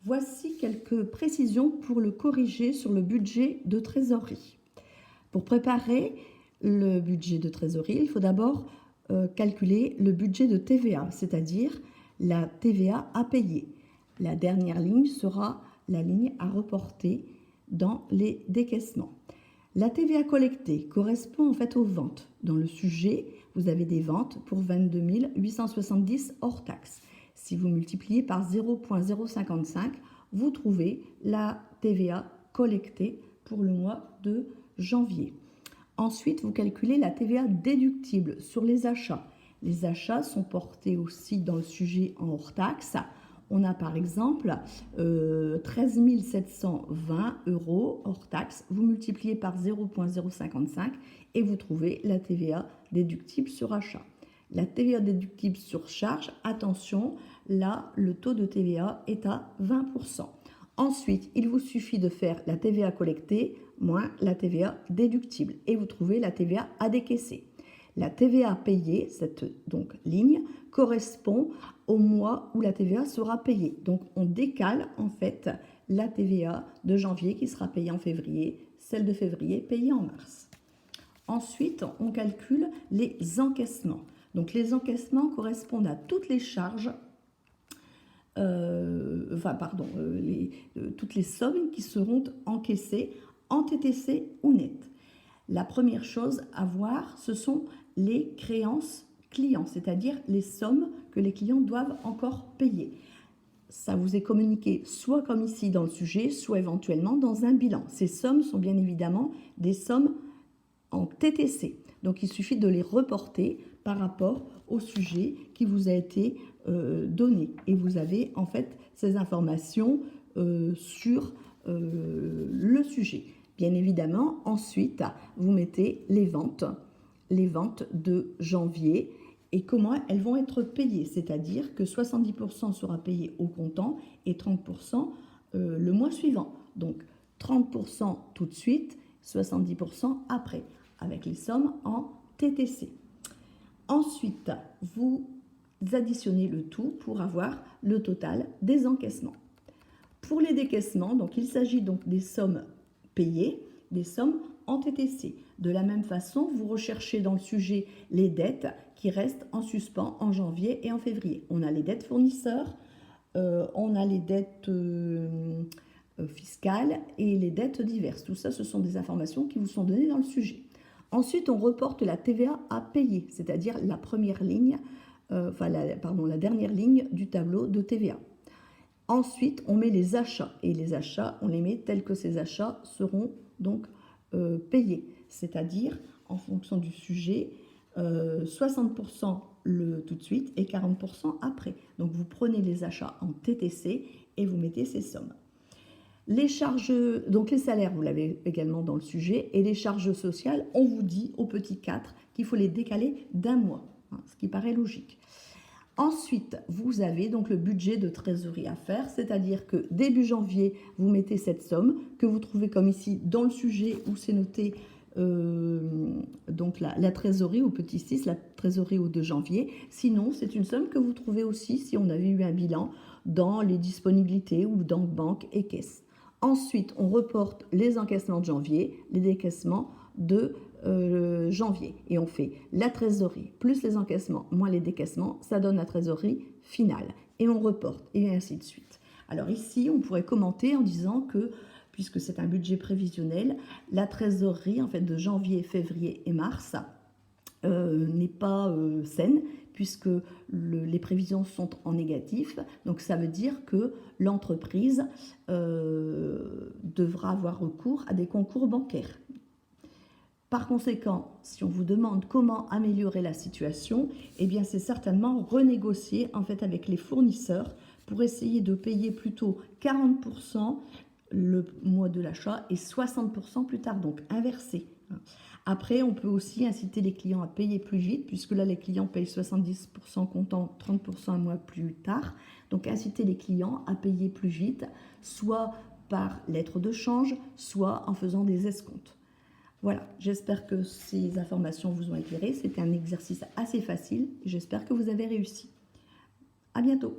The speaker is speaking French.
Voici quelques précisions pour le corriger sur le budget de trésorerie. Pour préparer le budget de trésorerie, il faut d'abord calculer le budget de TVA, c'est-à-dire la TVA à payer. La dernière ligne sera la ligne à reporter dans les décaissements. La TVA collectée correspond en fait aux ventes. Dans le sujet, vous avez des ventes pour 22 870 hors taxes. Si vous multipliez par 0,055, vous trouvez la TVA collectée pour le mois de janvier. Ensuite, vous calculez la TVA déductible sur les achats. Les achats sont portés aussi dans le sujet en hors taxe. On a par exemple 13 720 € hors taxe. Vous multipliez par 0,055 et vous trouvez la TVA déductible sur achat. La TVA déductible sur charge, attention, là, le taux de TVA est à 20%. Ensuite, il vous suffit de faire la TVA collectée moins la TVA déductible et vous trouvez la TVA à décaisser. La TVA payée, cette ligne, correspond au mois où la TVA sera payée. Donc, on décale en fait la TVA de janvier qui sera payée en février, celle de février payée en mars. Ensuite, on calcule les encaissements. Donc, les encaissements correspondent à toutes les charges, toutes les sommes qui seront encaissées en TTC ou net. La première chose à voir, ce sont les créances clients, c'est-à-dire les sommes que les clients doivent encore payer. Ça vous est communiqué soit comme ici dans le sujet, soit éventuellement dans un bilan. Ces sommes sont bien évidemment des sommes en TTC. Donc, il suffit de les reporter par rapport au sujet qui vous a été donné. Et vous avez en fait ces informations sur le sujet. Bien évidemment, ensuite, vous mettez les ventes de janvier et comment elles vont être payées. C'est-à-dire que 70% sera payé au comptant et 30% le mois suivant. Donc, 30% tout de suite, 70% après, avec les sommes en TTC. Ensuite, vous additionnez le tout pour avoir le total des encaissements. Pour les décaissements, donc, il s'agit donc des sommes payées, des sommes en TTC. De la même façon, vous recherchez dans le sujet les dettes qui restent en suspens en janvier et en février. On a les dettes fournisseurs, on a les dettes fiscales et les dettes diverses. Tout ça, ce sont des informations qui vous sont données dans le sujet. Ensuite, on reporte la TVA à payer, c'est-à-dire la première ligne, la dernière ligne du tableau de TVA. Ensuite, on met les achats et les achats, on les met tels que ces achats seront donc payés, c'est-à-dire en fonction du sujet, 60% tout de suite et 40% après. Donc, vous prenez les achats en TTC et vous mettez ces sommes. Les charges, donc les salaires, vous l'avez également dans le sujet, et les charges sociales, on vous dit au petit 4 qu'il faut les décaler d'un mois, ce qui paraît logique. Ensuite, vous avez donc le budget de trésorerie à faire, c'est-à-dire que début janvier, vous mettez cette somme que vous trouvez comme ici dans le sujet où c'est noté donc la trésorerie au petit 6, la trésorerie au 2 janvier. Sinon, c'est une somme que vous trouvez aussi si on avait eu un bilan dans les disponibilités ou dans banque et caisse. Ensuite, on reporte les encaissements de janvier, les décaissements de janvier. Et on fait la trésorerie plus les encaissements moins les décaissements, ça donne la trésorerie finale. Et on reporte, et ainsi de suite. Alors ici, on pourrait commenter en disant que, puisque c'est un budget prévisionnel, la trésorerie en fait, de janvier, février et mars n'est pas saine, puisque les prévisions sont en négatif. Donc ça veut dire que l'entreprise devra avoir recours à des concours bancaires. Par conséquent, si on vous demande comment améliorer la situation, eh bien c'est certainement renégocier en fait avec les fournisseurs pour essayer de payer plutôt 40% le mois de l'achat et 60% plus tard, donc inversé. Après, on peut aussi inciter les clients à payer plus vite, puisque là, les clients payent 70% comptant, 30% un mois plus tard. Donc, inciter les clients à payer plus vite, soit par lettre de change, soit en faisant des escomptes. Voilà, j'espère que ces informations vous ont éclairé. C'était un exercice assez facile. J'espère que vous avez réussi. À bientôt.